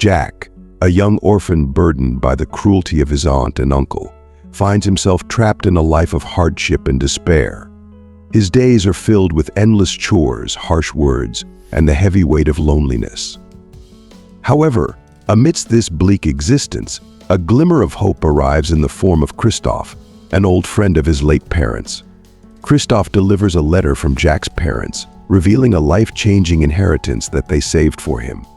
Jack, a young orphan burdened by the cruelty of his aunt and uncle, finds himself trapped in a life of hardship and despair. His days are filled with endless chores, harsh words, and the heavy weight of loneliness. However, amidst this bleak existence, a glimmer of hope arrives in the form of Christoph, an old friend of his late parents. Christoph delivers a letter from Jack's parents, revealing a life-changing inheritance that they saved for him.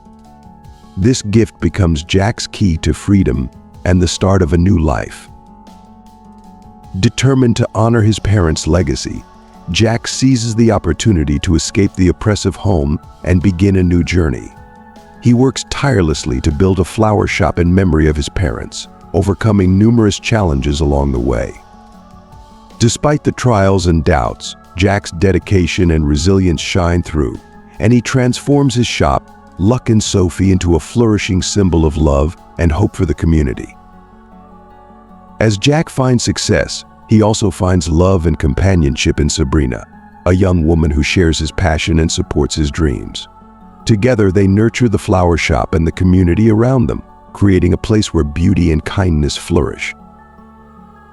This gift becomes Jack's key to freedom and the start of a new life. Determined to honor his parents' legacy, Jack seizes the opportunity to escape the oppressive home and begin a new journey. He works tirelessly to build a flower shop in memory of his parents, overcoming numerous challenges along the way. Despite the trials and doubts, Jack's dedication and resilience shine through, and he transforms his shop, Luck and Sophie, into a flourishing symbol of love and hope for the community. As Jack finds success, he also finds love and companionship in Sabrina, a young woman who shares his passion and supports his dreams. Together, they nurture the flower shop and the community around them, creating a place where beauty and kindness flourish.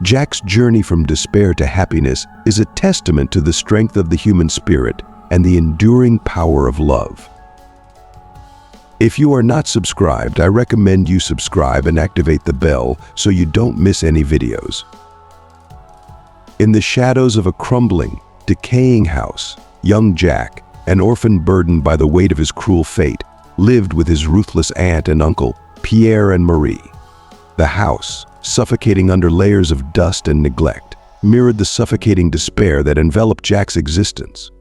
Jack's journey from despair to happiness is a testament to the strength of the human spirit and the enduring power of love. If you are not subscribed, I recommend you subscribe and activate the bell so you don't miss any videos. In the shadows of a crumbling, decaying house, young Jack, an orphan burdened by the weight of his cruel fate, lived with his ruthless aunt and uncle, Pierre and Marie. The house, suffocating under layers of dust and neglect, mirrored the suffocating despair that enveloped Jack's existence.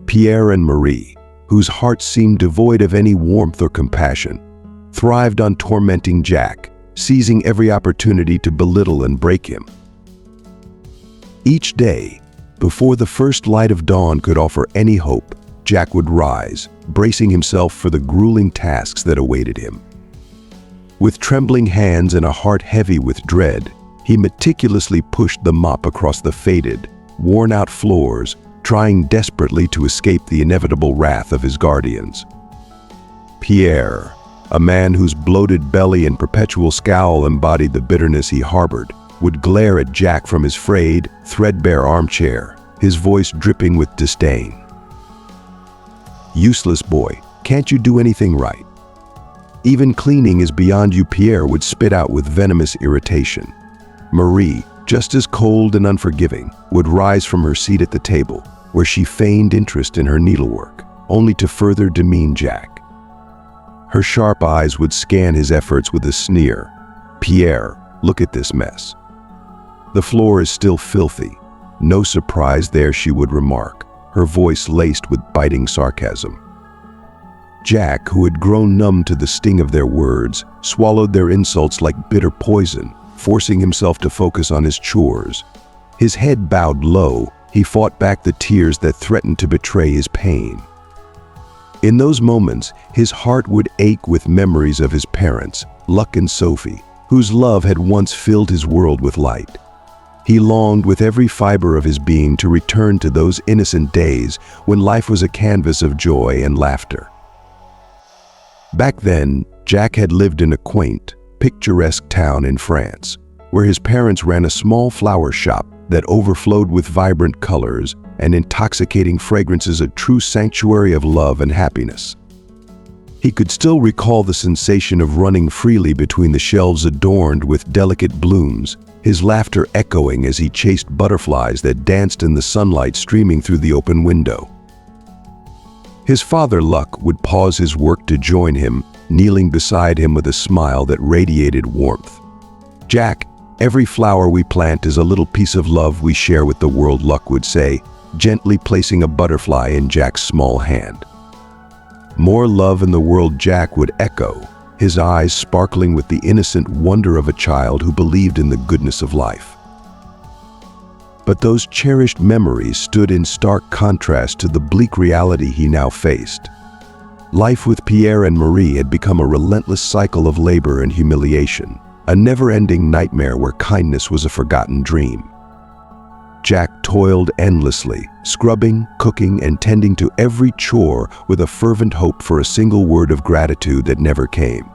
Pierre and Marie, whose hearts seemed devoid of any warmth or compassion, thrived on tormenting Jack, seizing every opportunity to belittle and break him. Each day, before the first light of dawn could offer any hope, Jack would rise, bracing himself for the grueling tasks that awaited him. With trembling hands and a heart heavy with dread, he meticulously pushed the mop across the faded, worn-out floors, trying desperately to escape the inevitable wrath of his guardians. Pierre, a man whose bloated belly and perpetual scowl embodied the bitterness he harbored, would glare at Jack from his frayed, threadbare armchair, his voice dripping with disdain. "Useless boy, can't you do anything right? Even cleaning is beyond you," Pierre would spit out with venomous irritation. Marie, just as cold and unforgiving, would rise from her seat at the table, where she feigned interest in her needlework, only to further demean Jack. Her sharp eyes would scan his efforts with a sneer. "Pierre, look at this mess. The floor is still filthy." No surprise there, she would remark, her voice laced with biting sarcasm. Jack, who had grown numb to the sting of their words, swallowed their insults like bitter poison, forcing himself to focus on his chores. His head bowed low, he fought back the tears that threatened to betray his pain. In those moments, his heart would ache with memories of his parents, Luck and Sophie, whose love had once filled his world with light. He longed with every fiber of his being to return to those innocent days when life was a canvas of joy and laughter. Back then, Jack had lived in a quaint, picturesque town in France, where his parents ran a small flower shop that overflowed with vibrant colors and intoxicating fragrances, a true sanctuary of love and happiness. He could still recall the sensation of running freely between the shelves adorned with delicate blooms, his laughter echoing as he chased butterflies that danced in the sunlight streaming through the open window. His father, Luck, would pause his work to join him, kneeling beside him with a smile that radiated warmth. "Jack, every flower we plant is a little piece of love we share with the world," Luck would say, gently placing a butterfly in Jack's small hand. "More love in the world," Jack would echo, his eyes sparkling with the innocent wonder of a child who believed in the goodness of life. But those cherished memories stood in stark contrast to the bleak reality he now faced. Life with Pierre and Marie had become a relentless cycle of labor and humiliation, a never-ending nightmare where kindness was a forgotten dream. Jack toiled endlessly, scrubbing, cooking, and tending to every chore with a fervent hope for a single word of gratitude that never came.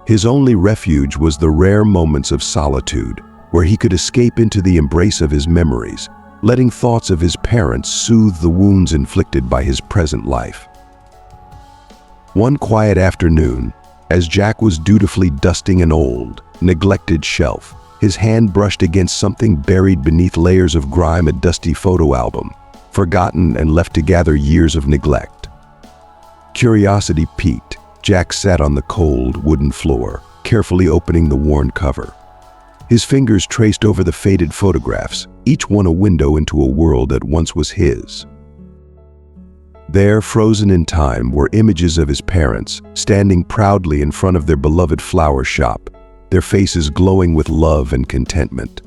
His only refuge was the rare moments of solitude, where he could escape into the embrace of his memories, letting thoughts of his parents soothe the wounds inflicted by his present life. One quiet afternoon, as Jack was dutifully dusting an old, neglected shelf, his hand brushed against something buried beneath layers of grime, a dusty photo album, forgotten and left to gather years of neglect. Curiosity piqued. Jack sat on the cold, wooden floor, carefully opening the worn cover. His fingers traced over the faded photographs, each one a window into a world that once was his. There, frozen in time, were images of his parents, standing proudly in front of their beloved flower shop, their faces glowing with love and contentment.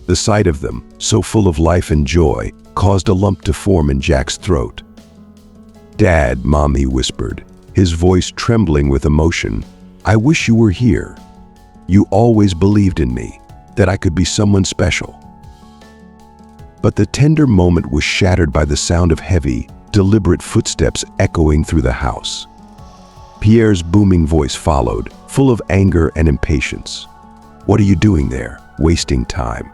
The sight of them, so full of life and joy, caused a lump to form in Jack's throat. "Dad," Mom, he whispered, his voice trembling with emotion, "I wish you were here. You always believed in me, that I could be someone special." But the tender moment was shattered by the sound of heavy, deliberate footsteps echoing through the house. Pierre's booming voice followed, full of anger and impatience. "What are you doing there, wasting time?"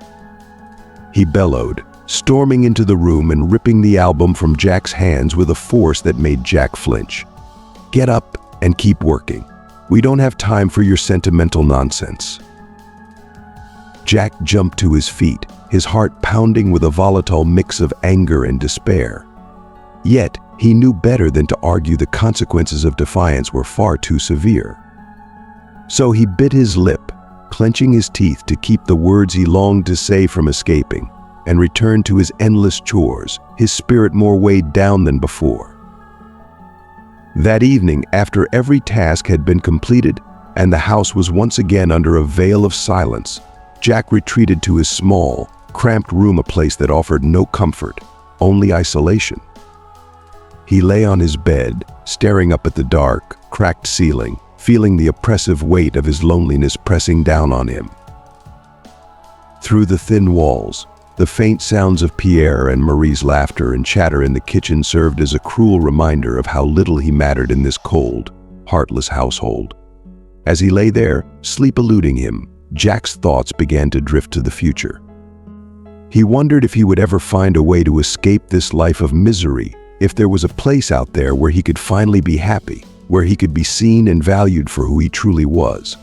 he bellowed, storming into the room and ripping the album from Jack's hands with a force that made Jack flinch. "Get up and keep working. We don't have time for your sentimental nonsense." Jack jumped to his feet, his heart pounding with a volatile mix of anger and despair. Yet, he knew better than to argue. The consequences of defiance were far too severe. So he bit his lip, clenching his teeth to keep the words he longed to say from escaping, and returned to his endless chores, his spirit more weighed down than before. That evening, after every task had been completed and the house was once again under a veil of silence, Jack retreated to his small, cramped room, a place that offered no comfort, only isolation. He lay on his bed, staring up at the dark, cracked ceiling, feeling the oppressive weight of his loneliness pressing down on him. Through the thin walls, the faint sounds of Pierre and Marie's laughter and chatter in the kitchen served as a cruel reminder of how little he mattered in this cold, heartless household. As he lay there, sleep eluding him, Jack's thoughts began to drift to the future. He wondered if he would ever find a way to escape this life of misery, if there was a place out there where he could finally be happy, where he could be seen and valued for who he truly was.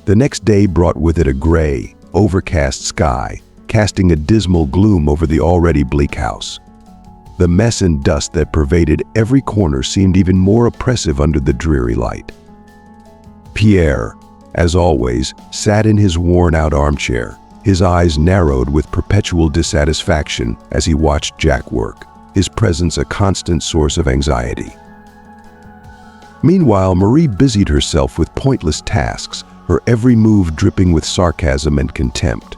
The next day brought with it a gray, overcast sky, casting a dismal gloom over the already bleak house. The mess and dust that pervaded every corner seemed even more oppressive under the dreary light. Pierre, as always, sat in his worn-out armchair, his eyes narrowed with perpetual dissatisfaction as he watched Jack work, his presence a constant source of anxiety. Meanwhile, Marie busied herself with pointless tasks, her every move dripping with sarcasm and contempt.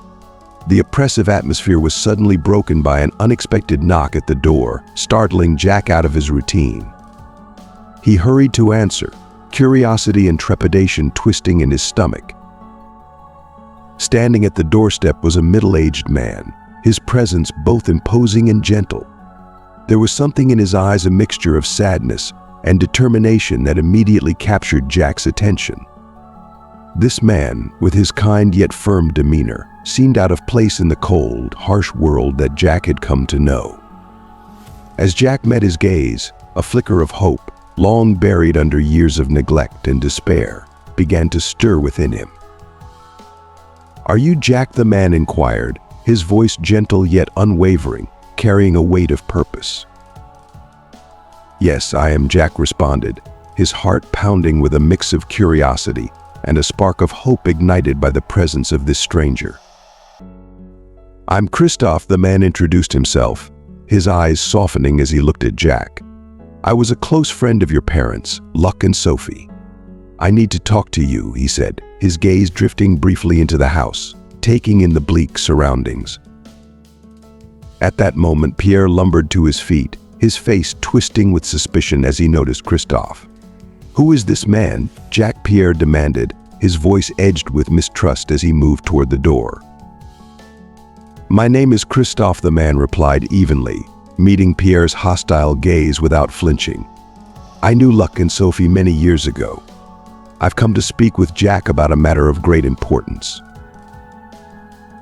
The oppressive atmosphere was suddenly broken by an unexpected knock at the door, startling Jack out of his routine. He hurried to answer, curiosity and trepidation twisting in his stomach. Standing at the doorstep was a middle-aged man, his presence both imposing and gentle. There was something in his eyes, a mixture of sadness and determination, that immediately captured Jack's attention. This man, with his kind yet firm demeanor, seemed out of place in the cold, harsh world that Jack had come to know. As Jack met his gaze, a flicker of hope, long buried under years of neglect and despair, began to stir within him. "Are you Jack?" the man inquired, his voice gentle yet unwavering, carrying a weight of purpose. "Yes, I am," Jack responded, his heart pounding with a mix of curiosity and a spark of hope ignited by the presence of this stranger. "I'm Christophe," the man introduced himself, his eyes softening as he looked at Jack. "I was a close friend of your parents, Luc and Sophie. I need to talk to you," he said, his gaze drifting briefly into the house, taking in the bleak surroundings. At that moment, Pierre lumbered to his feet, his face twisting with suspicion as he noticed Christophe. "Who is this man?" Pierre demanded, his voice edged with mistrust as he moved toward the door. "My name is Christophe," the man replied evenly, meeting Pierre's hostile gaze without flinching. "I knew Luc and Sophie many years ago. "I've come to speak with Jack about a matter of great importance."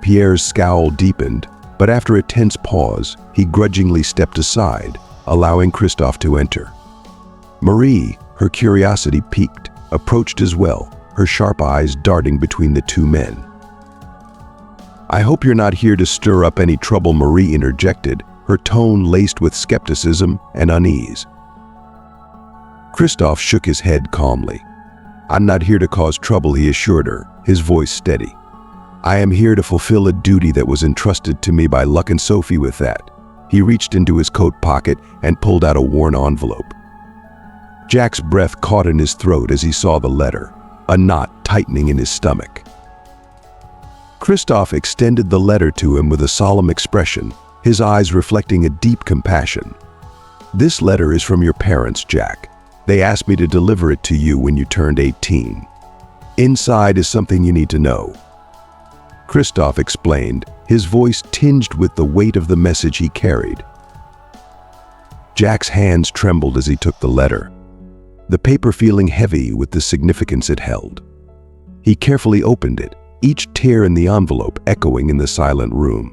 Pierre's scowl deepened, but after a tense pause, he grudgingly stepped aside, allowing Christophe to enter. Marie, her curiosity piqued, approached as well, her sharp eyes darting between the two men. "I hope you're not here to stir up any trouble," Marie interjected, her tone laced with skepticism and unease. Christophe shook his head calmly. "I'm not here to cause trouble," he assured her, his voice steady. "I am here to fulfill a duty that was entrusted to me by Luck and Sophie." With that, he reached into his coat pocket and pulled out a worn envelope. Jack's breath caught in his throat as he saw the letter, a knot tightening in his stomach. Christophe extended the letter to him with a solemn expression, his eyes reflecting a deep compassion. "This letter is from your parents, Jack. They asked me to deliver it to you when you turned 18. Inside is something you need to know." Christophe explained, his voice tinged with the weight of the message he carried. Jack's hands trembled as he took the letter, the paper feeling heavy with the significance it held. He carefully opened it, each tear in the envelope echoing in the silent room.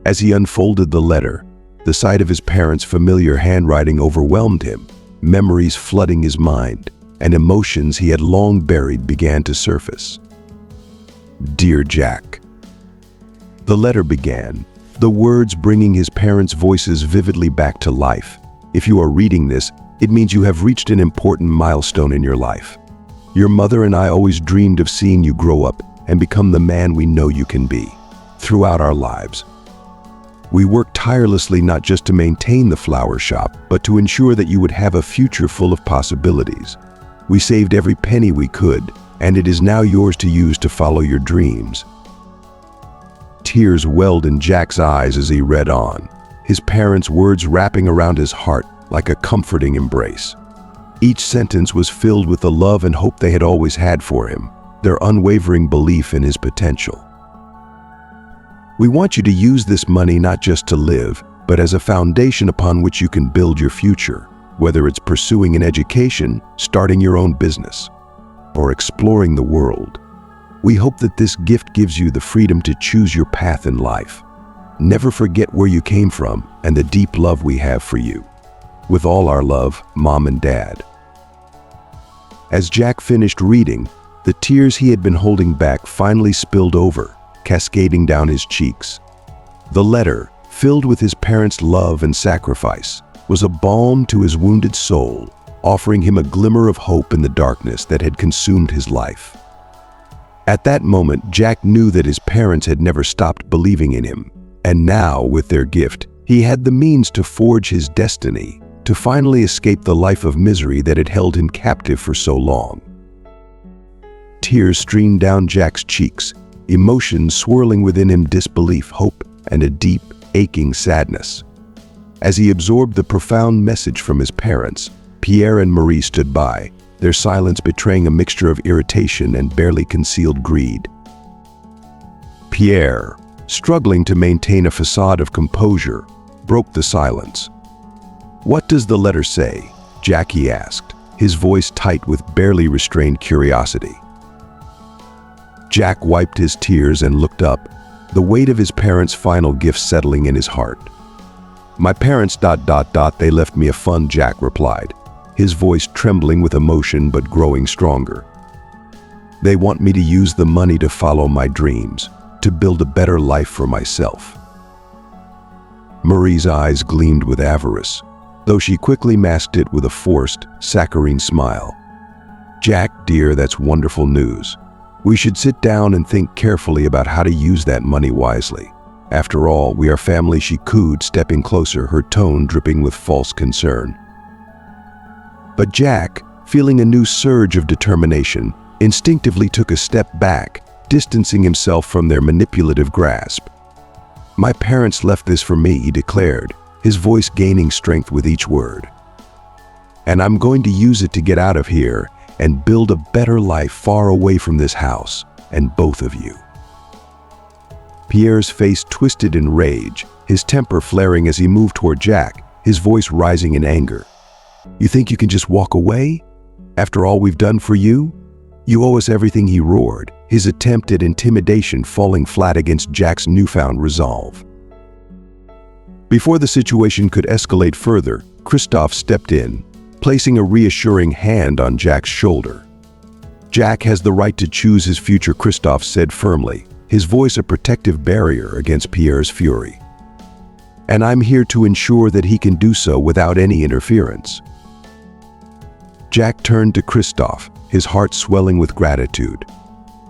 As he unfolded the letter, the sight of his parents' familiar handwriting overwhelmed him, memories flooding his mind, and emotions he had long buried began to surface. "Dear Jack," the letter began, the words bringing his parents' voices vividly back to life. "If you are reading this, it means you have reached an important milestone in your life. Your mother and I always dreamed of seeing you grow up and become the man we know you can be. Throughout our lives, we worked tirelessly not just to maintain the flower shop, but to ensure that you would have a future full of possibilities. We saved every penny we could, and it is now yours to use to follow your dreams." Tears welled in Jack's eyes as he read on, his parents' words wrapping around his heart like a comforting embrace. Each sentence was filled with the love and hope they had always had for him, their unwavering belief in his potential. "We want you to use this money not just to live, but as a foundation upon which you can build your future, whether it's pursuing an education, starting your own business, or exploring the world. We hope that this gift gives you the freedom to choose your path in life. Never forget where you came from and the deep love we have for you. With all our love, Mom and Dad." As Jack finished reading, the tears he had been holding back finally spilled over, cascading down his cheeks. The letter, filled with his parents' love and sacrifice, was a balm to his wounded soul, offering him a glimmer of hope in the darkness that had consumed his life. At that moment, Jack knew that his parents had never stopped believing in him, and now, with their gift, he had the means to forge his destiny, to finally escape the life of misery that had held him captive for so long. Tears streamed down Jack's cheeks, emotions swirling within him: disbelief, hope, and a deep, aching sadness. As he absorbed the profound message from his parents, Pierre and Marie stood by, their silence betraying a mixture of irritation and barely concealed greed. Pierre, struggling to maintain a facade of composure, broke the silence. "What does the letter say?" Jackie asked, his voice tight with barely restrained curiosity. Jack wiped his tears and looked up, the weight of his parents' final gift settling in his heart. "My parents ... they left me a fund," Jack replied, his voice trembling with emotion but growing stronger. "They want me to use the money to follow my dreams, to build a better life for myself." Marie's eyes gleamed with avarice, though she quickly masked it with a forced, saccharine smile. "Jack, dear, that's wonderful news. We should sit down and think carefully about how to use that money wisely. After all, we are family," she cooed, stepping closer, her tone dripping with false concern. But Jack, feeling a new surge of determination, instinctively took a step back, distancing himself from their manipulative grasp. "My parents left this for me," he declared, his voice gaining strength with each word. "And I'm going to use it to get out of here and build a better life far away from this house and both of you." Pierre's face twisted in rage, his temper flaring as he moved toward Jack, his voice rising in anger. "You think you can just walk away? After all we've done for you? You owe us everything," he roared, his attempt at intimidation falling flat against Jack's newfound resolve. Before the situation could escalate further, Christoph stepped in, placing a reassuring hand on Jack's shoulder. "Jack has the right to choose his future," Christoph said firmly, his voice a protective barrier against Pierre's fury. "And I'm here to ensure that he can do so without any interference." Jack turned to Christoph, his heart swelling with gratitude.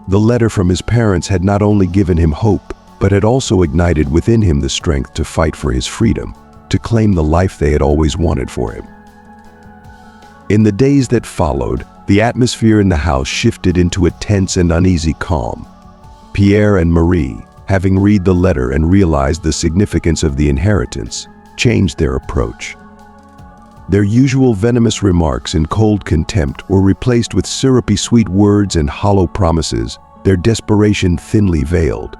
The letter from his parents had not only given him hope, but had also ignited within him the strength to fight for his freedom, to claim the life they had always wanted for him. In the days that followed, the atmosphere in the house shifted into a tense and uneasy calm. Pierre and Marie, having read the letter and realized the significance of the inheritance, changed their approach. Their usual venomous remarks and cold contempt were replaced with syrupy sweet words and hollow promises, their desperation thinly veiled.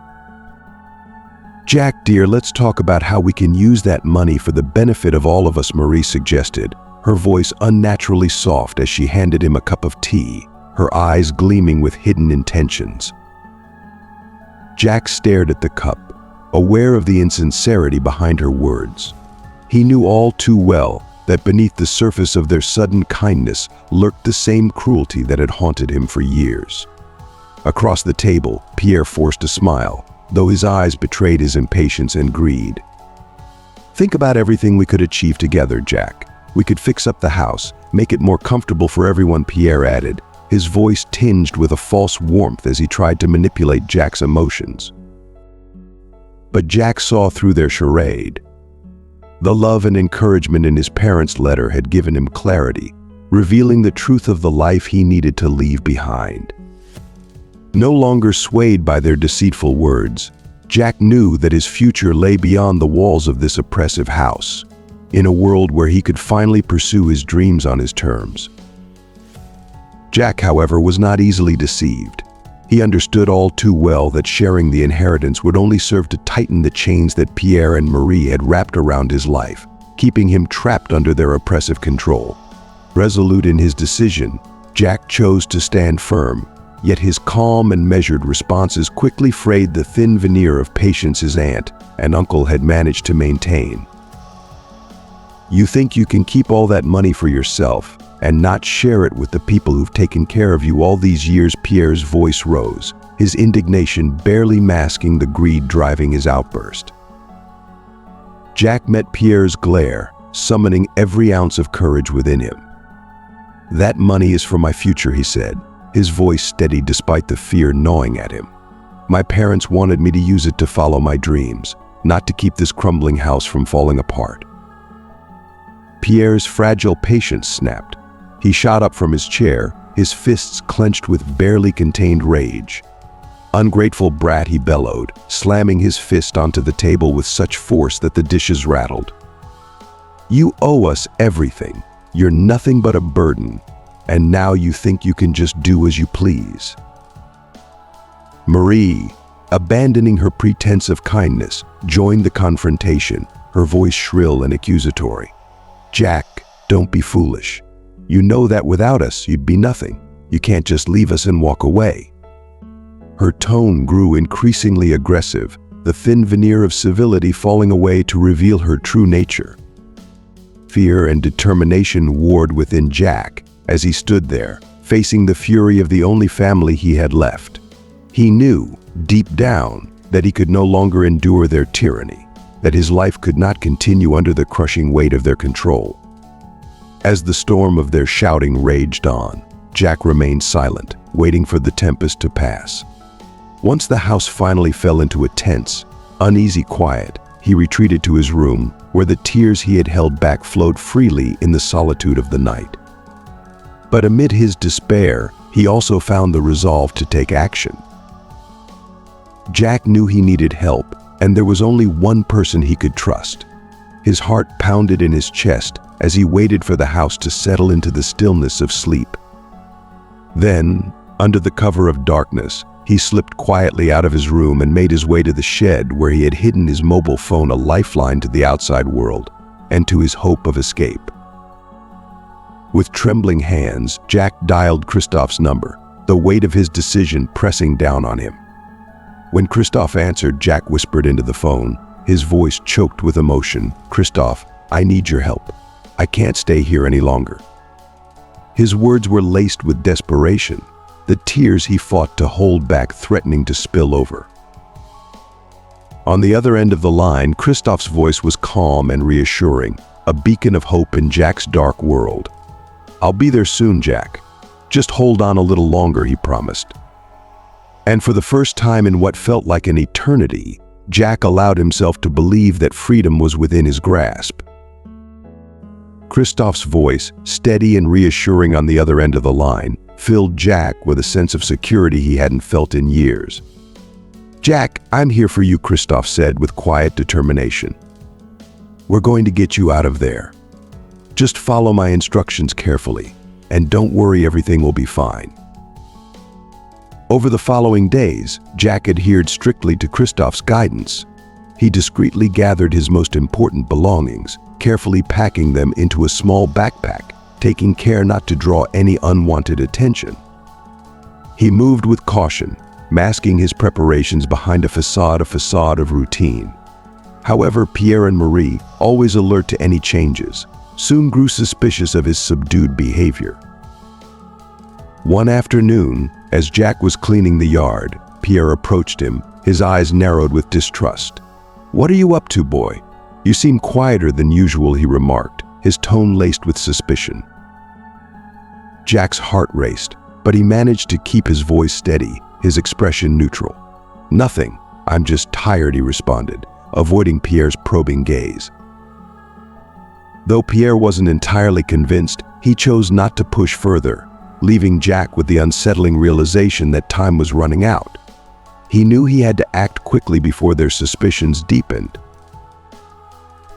"Jack, dear, let's talk about how we can use that money for the benefit of all of us," Marie suggested, her voice unnaturally soft as she handed him a cup of tea, her eyes gleaming with hidden intentions. Jack stared at the cup, aware of the insincerity behind her words. He knew all too well that beneath the surface of their sudden kindness lurked the same cruelty that had haunted him for years. Across the table, Pierre forced a smile, though his eyes betrayed his impatience and greed. "Think about everything we could achieve together, Jack. We could fix up the house, make it more comfortable for everyone," Pierre added, his voice tinged with a false warmth as he tried to manipulate Jack's emotions. But Jack saw through their charade. The love and encouragement in his parents' letter had given him clarity, revealing the truth of the life he needed to leave behind. No longer swayed by their deceitful words, Jack knew that his future lay beyond the walls of this oppressive house, in a world where he could finally pursue his dreams on his terms. Jack, however, was not easily deceived. He understood all too well that sharing the inheritance would only serve to tighten the chains that Pierre and Marie had wrapped around his life, keeping him trapped under their oppressive control. Resolute in his decision, Jack chose to stand firm, yet his calm and measured responses quickly frayed the thin veneer of patience his aunt and uncle had managed to maintain. "You think you can keep all that money for yourself and not share it with the people who've taken care of you all these years?" Pierre's voice rose, his indignation barely masking the greed driving his outburst. Jack met Pierre's glare, summoning every ounce of courage within him. "That money is for my future," he said, his voice steady despite the fear gnawing at him. "My parents wanted me to use it to follow my dreams, not to keep this crumbling house from falling apart." Pierre's fragile patience snapped. He shot up from his chair, his fists clenched with barely contained rage. "Ungrateful brat," he bellowed, slamming his fist onto the table with such force that the dishes rattled. "You owe us everything. You're nothing but a burden. And now you think you can just do as you please." Marie, abandoning her pretense of kindness, joined the confrontation, her voice shrill and accusatory. "Jack, don't be foolish. You know that without us, you'd be nothing. You can't just leave us and walk away." Her tone grew increasingly aggressive, the thin veneer of civility falling away to reveal her true nature. Fear and determination warred within Jack as he stood there, facing the fury of the only family he had left. He knew, deep down, that he could no longer endure their tyranny, that his life could not continue under the crushing weight of their control. As the storm of their shouting raged on, Jack remained silent, waiting for the tempest to pass. Once the house finally fell into a tense, uneasy quiet, he retreated to his room, where the tears he had held back flowed freely in the solitude of the night. But amid his despair, he also found the resolve to take action. Jack knew he needed help, and there was only one person he could trust. His heart pounded in his chest as he waited for the house to settle into the stillness of sleep. Then, under the cover of darkness, he slipped quietly out of his room and made his way to the shed where he had hidden his mobile phone, a lifeline to the outside world and to his hope of escape. With trembling hands, Jack dialed Christoph's number, the weight of his decision pressing down on him. When Christoph answered, Jack whispered into the phone, his voice choked with emotion, "Christoph, I need your help. I can't stay here any longer." His words were laced with desperation, the tears he fought to hold back threatening to spill over. On the other end of the line, Christoph's voice was calm and reassuring, a beacon of hope in Jack's dark world. "I'll be there soon, Jack. Just hold on a little longer," he promised. And for the first time in what felt like an eternity, Jack allowed himself to believe that freedom was within his grasp. Christoph's voice, steady and reassuring on the other end of the line, filled Jack with a sense of security he hadn't felt in years. "Jack, I'm here for you," Christoph said with quiet determination. "We're going to get you out of there. Just follow my instructions carefully, and don't worry, everything will be fine." Over the following days, Jack adhered strictly to Christoph's guidance. He discreetly gathered his most important belongings, carefully packing them into a small backpack, taking care not to draw any unwanted attention. He moved with caution, masking his preparations behind a facade of routine. However, Pierre and Marie, always alert to any changes, soon grew suspicious of his subdued behavior. One afternoon, as Jack was cleaning the yard, Pierre approached him, his eyes narrowed with distrust. "What are you up to, boy? You seem quieter than usual," he remarked, his tone laced with suspicion. Jack's heart raced, but he managed to keep his voice steady, his expression neutral. "Nothing. I'm just tired," he responded, avoiding Pierre's probing gaze. Though Pierre wasn't entirely convinced, he chose not to push further, leaving Jack with the unsettling realization that time was running out. He knew he had to act quickly before their suspicions deepened.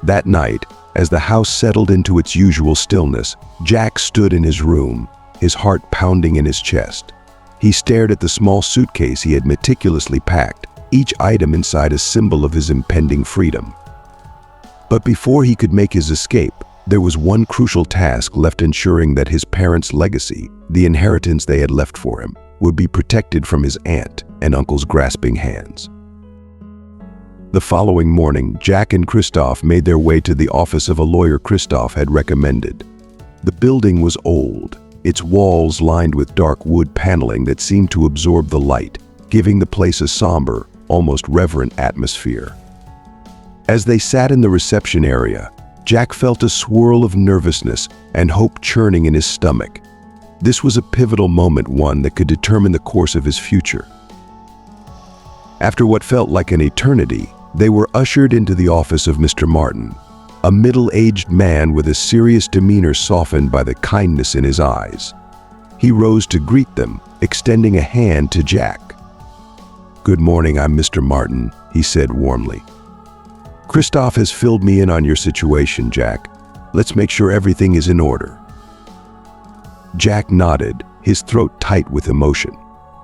That night, as the house settled into its usual stillness, Jack stood in his room, his heart pounding in his chest. He stared at the small suitcase he had meticulously packed, each item inside a symbol of his impending freedom. But before he could make his escape, there was one crucial task left: ensuring that his parents' legacy, the inheritance they had left for him, would be protected from his aunt and uncle's grasping hands. The following morning, Jack and Christoph made their way to the office of a lawyer Christoph had recommended. The building was old, its walls lined with dark wood paneling that seemed to absorb the light, giving the place a somber, almost reverent atmosphere. As they sat in the reception area, Jack felt a swirl of nervousness and hope churning in his stomach. This was a pivotal moment, one that could determine the course of his future. After what felt like an eternity, they were ushered into the office of Mr. Martin, a middle-aged man with a serious demeanor softened by the kindness in his eyes. He rose to greet them, extending a hand to Jack. "Good morning, I'm Mr. Martin," he said warmly. "Christoph has filled me in on your situation, Jack. Let's make sure everything is in order." Jack nodded, his throat tight with emotion.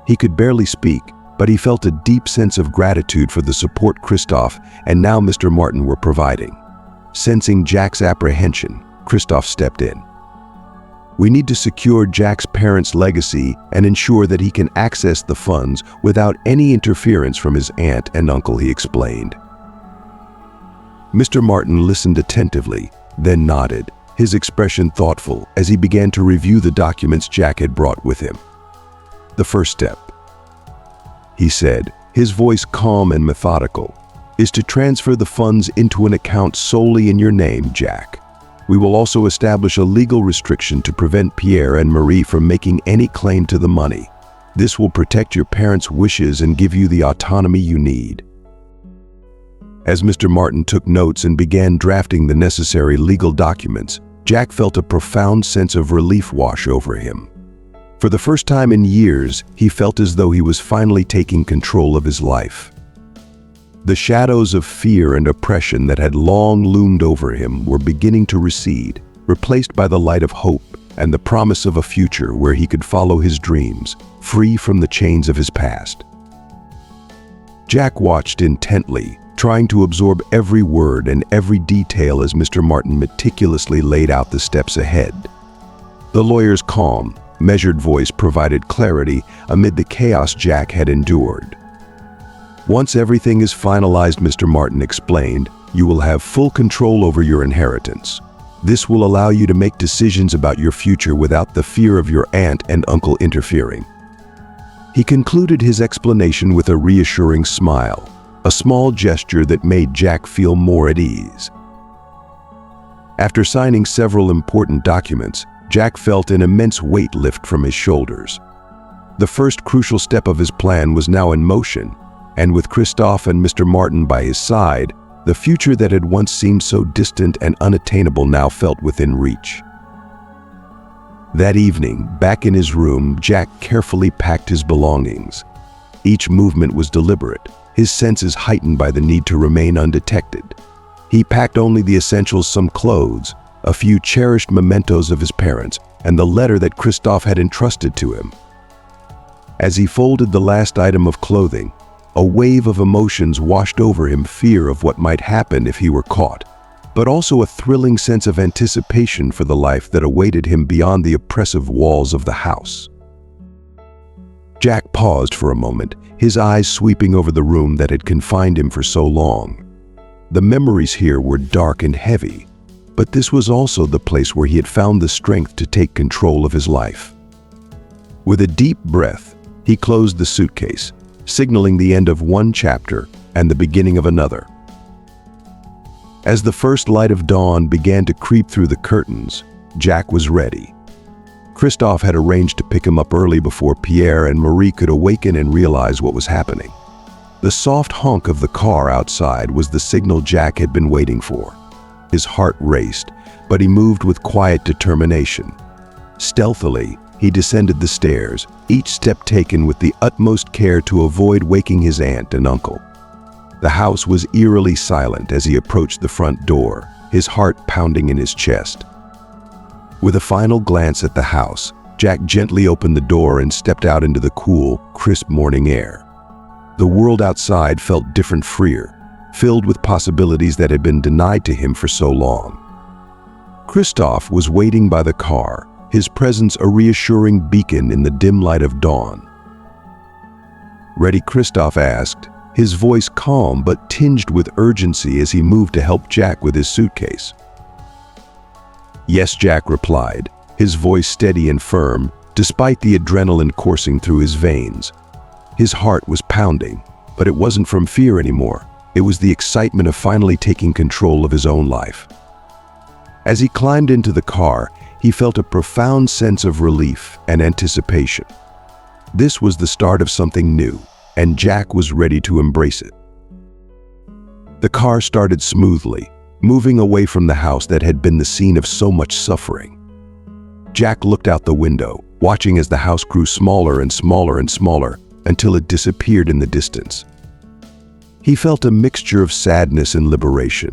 He could barely speak, but he felt a deep sense of gratitude for the support Christoph and now Mr. Martin were providing. Sensing Jack's apprehension, Christoph stepped in. "We need to secure Jack's parents' legacy and ensure that he can access the funds without any interference from his aunt and uncle," he explained. Mr. Martin listened attentively, then nodded, his expression thoughtful as he began to review the documents Jack had brought with him. "The first step," he said, his voice calm and methodical, "is to transfer the funds into an account solely in your name, Jack. We will also establish a legal restriction to prevent Pierre and Marie from making any claim to the money. This will protect your parents' wishes and give you the autonomy you need." As Mr. Martin took notes and began drafting the necessary legal documents, Jack felt a profound sense of relief wash over him. For the first time in years, he felt as though he was finally taking control of his life. The shadows of fear and oppression that had long loomed over him were beginning to recede, replaced by the light of hope and the promise of a future where he could follow his dreams, free from the chains of his past. Jack watched intently, trying to absorb every word and every detail as Mr. Martin meticulously laid out the steps ahead. The lawyer's calm, measured voice provided clarity amid the chaos Jack had endured. "Once everything is finalized," Mr. Martin explained, "you will have full control over your inheritance. This will allow you to make decisions about your future without the fear of your aunt and uncle interfering." He concluded his explanation with a reassuring smile, a small gesture that made Jack feel more at ease. After signing several important documents, Jack felt an immense weight lift from his shoulders. The first crucial step of his plan was now in motion, and with Christophe and Mr. Martin by his side, the future that had once seemed so distant and unattainable now felt within reach. That evening, back in his room, Jack carefully packed his belongings. Each movement was deliberate, his senses heightened by the need to remain undetected. He packed only the essentials: some clothes, a few cherished mementos of his parents, and the letter that Christophe had entrusted to him. As he folded the last item of clothing, a wave of emotions washed over him: fear of what might happen if he were caught, but also a thrilling sense of anticipation for the life that awaited him beyond the oppressive walls of the house. Jack paused for a moment, his eyes sweeping over the room that had confined him for so long. The memories here were dark and heavy, but this was also the place where he had found the strength to take control of his life. With a deep breath, he closed the suitcase, signaling the end of one chapter and the beginning of another. As the first light of dawn began to creep through the curtains, Jack was ready. Christophe had arranged to pick him up early before Pierre and Marie could awaken and realize what was happening. The soft honk of the car outside was the signal Jack had been waiting for. His heart raced, but he moved with quiet determination. Stealthily, he descended the stairs, each step taken with the utmost care to avoid waking his aunt and uncle. The house was eerily silent as he approached the front door, his heart pounding in his chest. With a final glance at the house, Jack gently opened the door and stepped out into the cool, crisp morning air. The world outside felt different, freer, filled with possibilities that had been denied to him for so long. Christophe was waiting by the car, his presence a reassuring beacon in the dim light of dawn. "Ready?" Christophe asked, his voice calm but tinged with urgency as he moved to help Jack with his suitcase. "Yes," Jack replied, his voice steady and firm, despite the adrenaline coursing through his veins. His heart was pounding, but it wasn't from fear anymore. It was the excitement of finally taking control of his own life. As he climbed into the car, he felt a profound sense of relief and anticipation. This was the start of something new, and Jack was ready to embrace it. The car started smoothly, moving away from the house that had been the scene of so much suffering. Jack looked out the window, watching as the house grew smaller and smaller and smaller until it disappeared in the distance. He felt a mixture of sadness and liberation,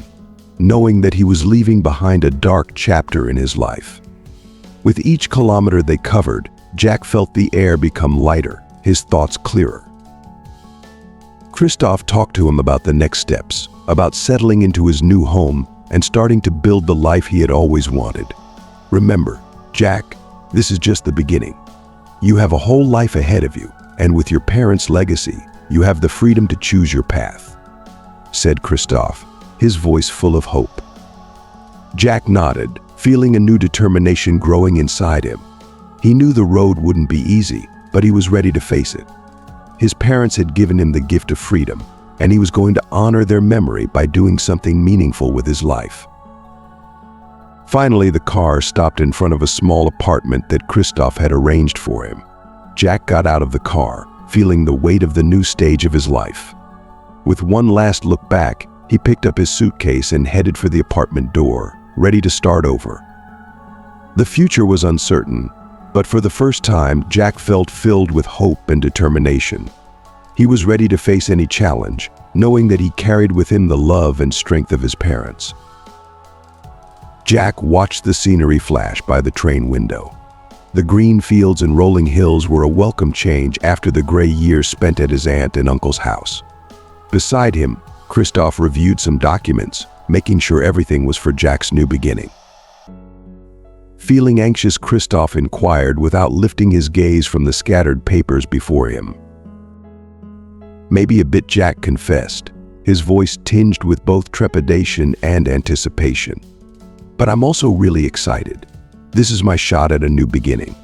knowing that he was leaving behind a dark chapter in his life. With each kilometer they covered, Jack felt the air become lighter, his thoughts clearer. Christophe talked to him about the next steps, about settling into his new home and starting to build the life he had always wanted. "Remember, Jack, this is just the beginning. You have a whole life ahead of you, and with your parents' legacy, you have the freedom to choose your path," said Christophe, his voice full of hope. Jack nodded, feeling a new determination growing inside him. He knew the road wouldn't be easy, but he was ready to face it. His parents had given him the gift of freedom, and he was going to honor their memory by doing something meaningful with his life. Finally, the car stopped in front of a small apartment that Christophe had arranged for him. Jack got out of the car, feeling the weight of the new stage of his life. With one last look back, he picked up his suitcase and headed for the apartment door, ready to start over. The future was uncertain, but for the first time, Jack felt filled with hope and determination. He was ready to face any challenge, knowing that he carried with him the love and strength of his parents. Jack watched the scenery flash by the train window. The green fields and rolling hills were a welcome change after the gray years spent at his aunt and uncle's house. Beside him, Christophe reviewed some documents, making sure everything was for Jack's new beginning. Feeling anxious, Christoph inquired without lifting his gaze from the scattered papers before him. "Maybe a bit," Jack confessed, his voice tinged with both trepidation and anticipation. "But I'm also really excited. This is my shot at a new beginning."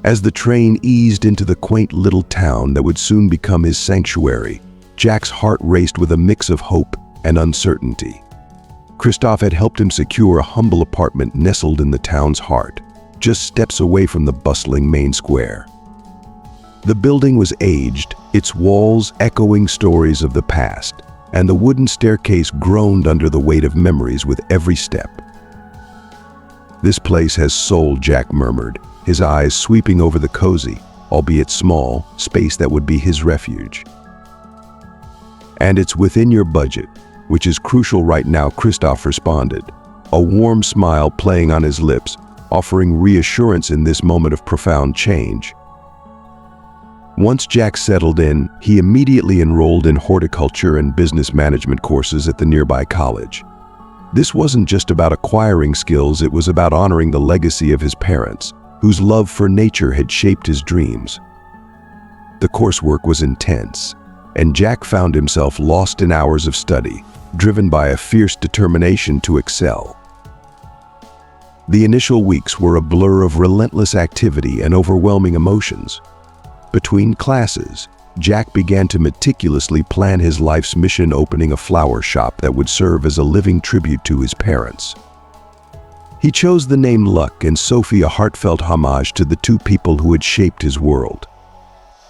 As the train eased into the quaint little town that would soon become his sanctuary, Jack's heart raced with a mix of hope and uncertainty. Christoph had helped him secure a humble apartment nestled in the town's heart, just steps away from the bustling main square. The building was aged, its walls echoing stories of the past, and the wooden staircase groaned under the weight of memories with every step. "This place has soul," Jack murmured, his eyes sweeping over the cozy, albeit small, space that would be his refuge. "And it's within your budget, which is crucial right now," Christoph responded, a warm smile playing on his lips, offering reassurance in this moment of profound change. Once Jack settled in, he immediately enrolled in horticulture and business management courses at the nearby college. This wasn't just about acquiring skills, it was about honoring the legacy of his parents, whose love for nature had shaped his dreams. The coursework was intense, and Jack found himself lost in hours of study, driven by a fierce determination to excel. The initial weeks were a blur of relentless activity and overwhelming emotions. Between classes, Jack began to meticulously plan his life's mission, opening a flower shop that would serve as a living tribute to his parents. He chose the name Luck and Sophie, a heartfelt homage to the two people who had shaped his world.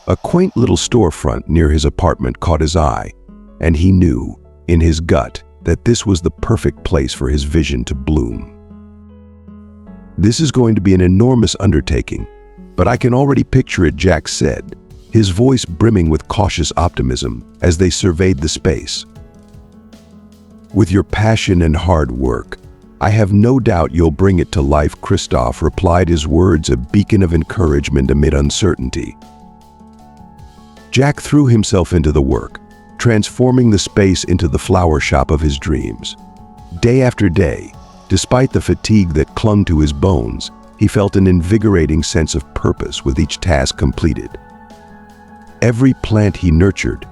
A quaint little storefront near his apartment caught his eye, and he knew, in his gut, that this was the perfect place for his vision to bloom. "This is going to be an enormous undertaking, but I can already picture it," Jack said, his voice brimming with cautious optimism as they surveyed the space. "With your passion and hard work, I have no doubt you'll bring it to life," Christoph replied, his words a beacon of encouragement amid uncertainty. Jack threw himself into the work, transforming the space into the flower shop of his dreams. Day after day, despite the fatigue that clung to his bones, he felt an invigorating sense of purpose with each task completed. Every plant he nurtured,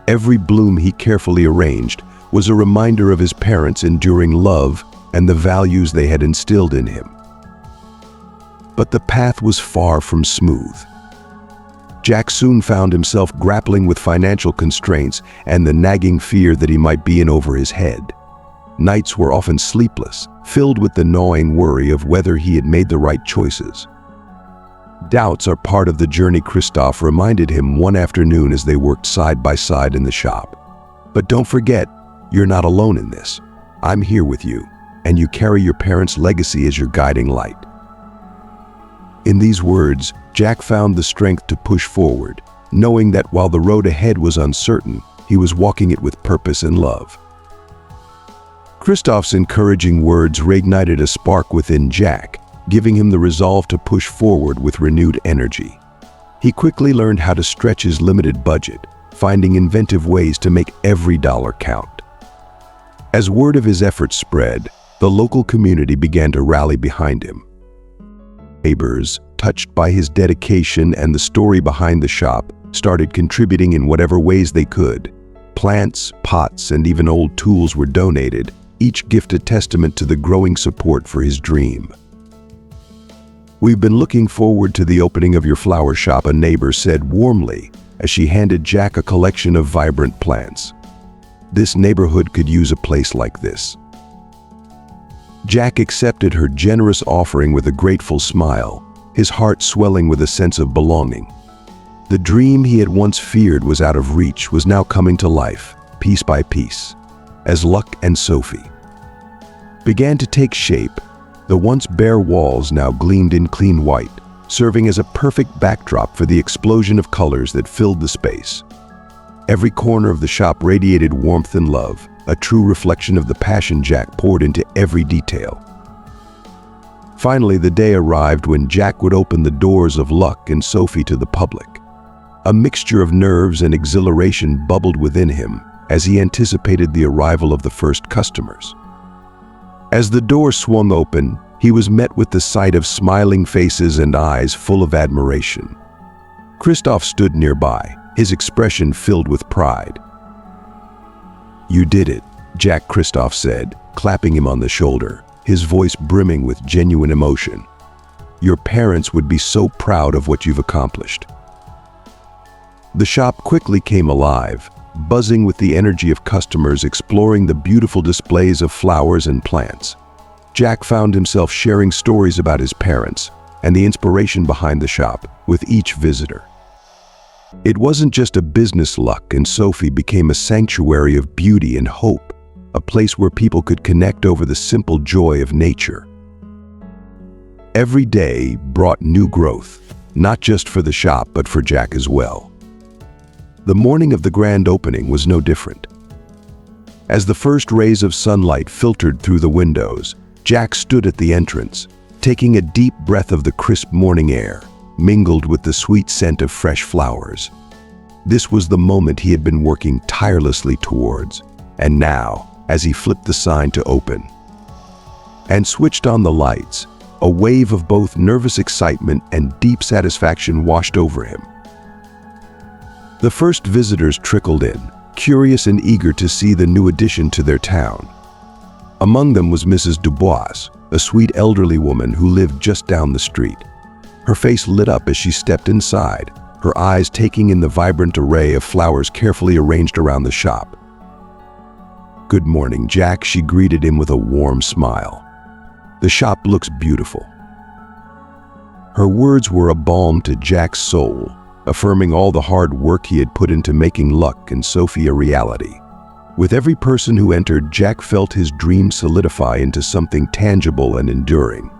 every bloom he carefully arranged, was a reminder of his parents' enduring love and the values they had instilled in him. But the path was far from smooth. Jack soon found himself grappling with financial constraints and the nagging fear that he might be in over his head. Nights were often sleepless, filled with the gnawing worry of whether he had made the right choices. "Doubts are part of the journey," Christoph reminded him one afternoon as they worked side by side in the shop. "But don't forget, you're not alone in this. I'm here with you, and you carry your parents' legacy as your guiding light." In these words, Jack found the strength to push forward, knowing that while the road ahead was uncertain, he was walking it with purpose and love. Christoph's encouraging words reignited a spark within Jack, giving him the resolve to push forward with renewed energy. He quickly learned how to stretch his limited budget, finding inventive ways to make every dollar count. As word of his efforts spread, the local community began to rally behind him. Neighbors, touched by his dedication and the story behind the shop, started contributing in whatever ways they could. Plants, pots, and even old tools were donated, each gift a testament to the growing support for his dream. "We've been looking forward to the opening of your flower shop," a neighbor said warmly as she handed Jack a collection of vibrant plants. "This neighborhood could use a place like this." Jack accepted her generous offering with a grateful smile, his heart swelling with a sense of belonging. The dream he had once feared was out of reach was now coming to life, piece by piece. As Luck and Sophie began to take shape, the once bare walls now gleamed in clean white, serving as a perfect backdrop for the explosion of colors that filled the space. Every corner of the shop radiated warmth and love, a true reflection of the passion Jack poured into every detail. Finally, the day arrived when Jack would open the doors of Luck and Sophie to the public. A mixture of nerves and exhilaration bubbled within him as he anticipated the arrival of the first customers. As the door swung open, he was met with the sight of smiling faces and eyes full of admiration. Christoph stood nearby, his expression filled with pride. "You did it," Jack Christoph said, clapping him on the shoulder, his voice brimming with genuine emotion. "Your parents would be so proud of what you've accomplished." The shop quickly came alive, buzzing with the energy of customers exploring the beautiful displays of flowers and plants. Jack found himself sharing stories about his parents and the inspiration behind the shop with each visitor. It wasn't just a business. Luck and Sophie became a sanctuary of beauty and hope, a place where people could connect over the simple joy of nature. Every day brought new growth, not just for the shop but for Jack as well. The morning of the grand opening was no different. As the first rays of sunlight filtered through the windows, Jack stood at the entrance, taking a deep breath of the crisp morning air, mingled with the sweet scent of fresh flowers. This was the moment he had been working tirelessly towards, and now, as he flipped the sign to open and switched on the lights, a wave of both nervous excitement and deep satisfaction washed over him. The first visitors trickled in, curious and eager to see the new addition to their town. Among them was Mrs. Dubois, a sweet elderly woman who lived just down the street. Her face lit up as she stepped inside, her eyes taking in the vibrant array of flowers carefully arranged around the shop. "Good morning, Jack," she greeted him with a warm smile. "The shop looks beautiful." Her words were a balm to Jack's soul, affirming all the hard work he had put into making Luck and Sophie a reality. With every person who entered, Jack felt his dream solidify into something tangible and enduring.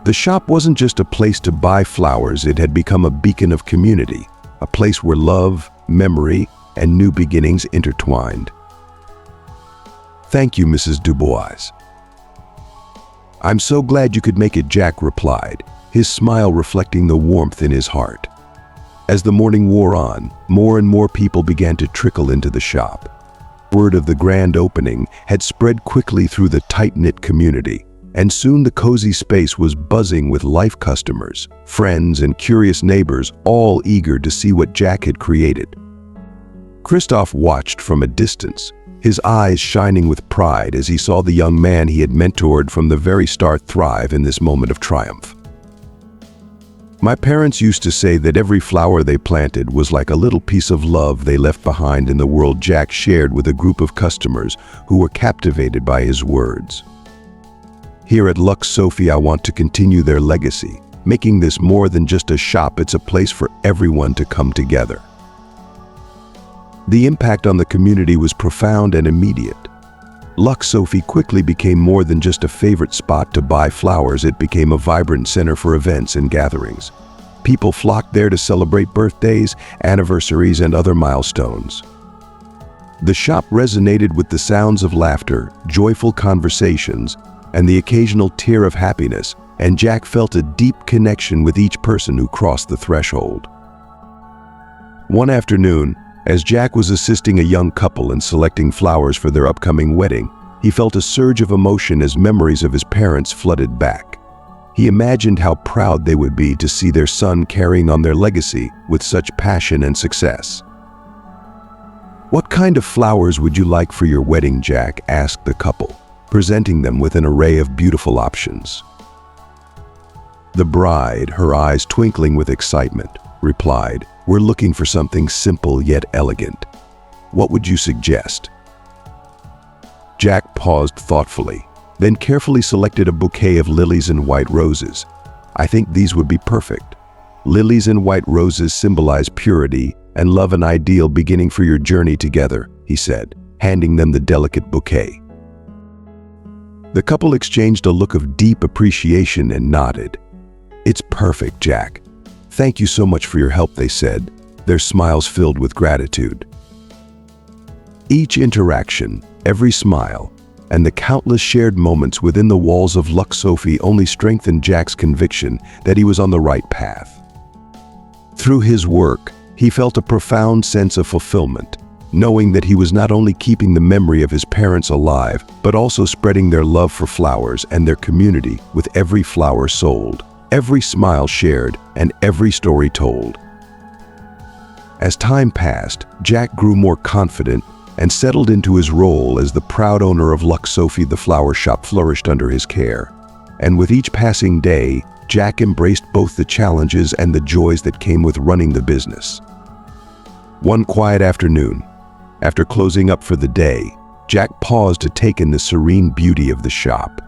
The shop wasn't just a place to buy flowers, it had become a beacon of community, a place where love, memory, and new beginnings intertwined. "Thank you, Mrs. Dubois." "I'm so glad you could make it," Jack replied, his smile reflecting the warmth in his heart. As the morning wore on, more and more people began to trickle into the shop. Word of the grand opening had spread quickly through the tight-knit community, and soon the cozy space was buzzing with life customers, friends, and curious neighbors, all eager to see what Jack had created. Christoph watched from a distance, his eyes shining with pride as he saw the young man he had mentored from the very start thrive in this moment of triumph. "My parents used to say that every flower they planted was like a little piece of love they left behind in the world," Jack shared with a group of customers who were captivated by his words. "Here at Luck Sophie, I want to continue their legacy, making this more than just a shop, it's a place for everyone to come together." The impact on the community was profound and immediate. Luck Sophie quickly became more than just a favorite spot to buy flowers, it became a vibrant center for events and gatherings. People flocked there to celebrate birthdays, anniversaries, and other milestones. The shop resonated with the sounds of laughter, joyful conversations, and the occasional tear of happiness, and Jack felt a deep connection with each person who crossed the threshold. One afternoon, as Jack was assisting a young couple in selecting flowers for their upcoming wedding, he felt a surge of emotion as memories of his parents flooded back. He imagined how proud they would be to see their son carrying on their legacy with such passion and success. "What kind of flowers would you like for your wedding?" Jack asked the couple, presenting them with an array of beautiful options. The bride, her eyes twinkling with excitement, replied, "We're looking for something simple yet elegant. What would you suggest?" Jack paused thoughtfully, then carefully selected a bouquet of lilies and white roses. "I think these would be perfect. Lilies and white roses symbolize purity and love, an ideal beginning for your journey together," he said, handing them the delicate bouquet. The couple exchanged a look of deep appreciation and nodded. "It's perfect, Jack. Thank you so much for your help," they said, their smiles filled with gratitude. Each interaction, every smile, and the countless shared moments within the walls of Luck Sophie only strengthened Jack's conviction that he was on the right path. Through his work, he felt a profound sense of fulfillment, knowing that he was not only keeping the memory of his parents alive, but also spreading their love for flowers and their community with every flower sold, every smile shared, and every story told. As time passed, Jack grew more confident and settled into his role as the proud owner of Lux Sophie. The flower shop flourished under his care. And with each passing day, Jack embraced both the challenges and the joys that came with running the business. One quiet afternoon, after closing up for the day, Jack paused to take in the serene beauty of the shop.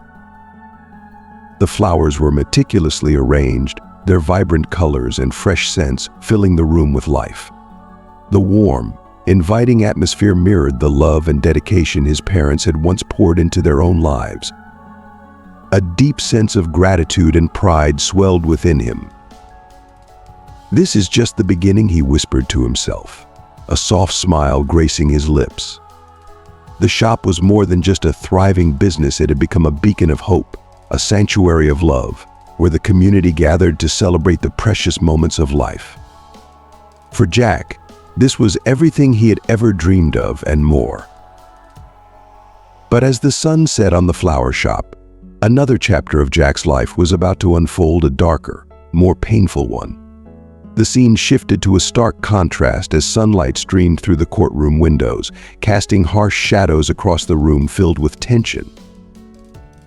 The flowers were meticulously arranged, their vibrant colors and fresh scents filling the room with life. The warm, inviting atmosphere mirrored the love and dedication his parents had once poured into their own lives. A deep sense of gratitude and pride swelled within him. "This is just the beginning," he whispered to himself, a soft smile gracing his lips. The shop was more than just a thriving business. It had become a beacon of hope, a sanctuary of love, where the community gathered to celebrate the precious moments of life. For Jack, this was everything he had ever dreamed of and more. But as the sun set on the flower shop, another chapter of Jack's life was about to unfold, a darker, more painful one. The scene shifted to a stark contrast as sunlight streamed through the courtroom windows, casting harsh shadows across the room filled with tension.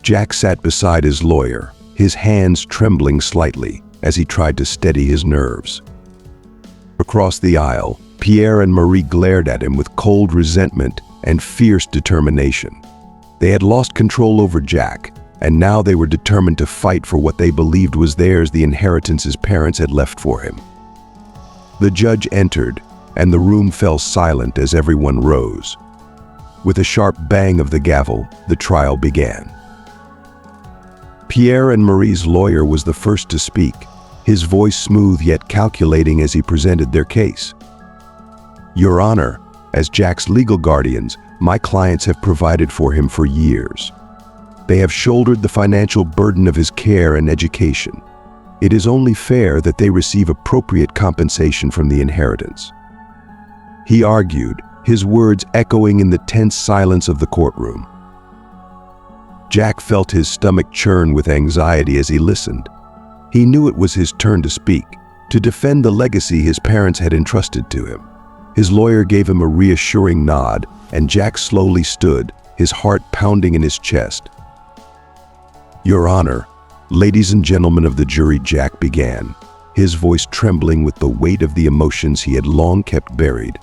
Jack sat beside his lawyer, his hands trembling slightly as he tried to steady his nerves. Across the aisle, Pierre and Marie glared at him with cold resentment and fierce determination. They had lost control over Jack, and now they were determined to fight for what they believed was theirs, the inheritance his parents had left for him. The judge entered, and the room fell silent as everyone rose. With a sharp bang of the gavel, the trial began. Pierre and Marie's lawyer was the first to speak, his voice smooth yet calculating as he presented their case. "Your Honor, as Jack's legal guardians, my clients have provided for him for years. They have shouldered the financial burden of his care and education. It is only fair that they receive appropriate compensation from the inheritance," he argued, his words echoing in the tense silence of the courtroom. Jack felt his stomach churn with anxiety as he listened. He knew it was his turn to speak, to defend the legacy his parents had entrusted to him. His lawyer gave him a reassuring nod, and Jack slowly stood, his heart pounding in his chest. "Your Honor, ladies and gentlemen of the jury," Jack began, his voice trembling with the weight of the emotions he had long kept buried.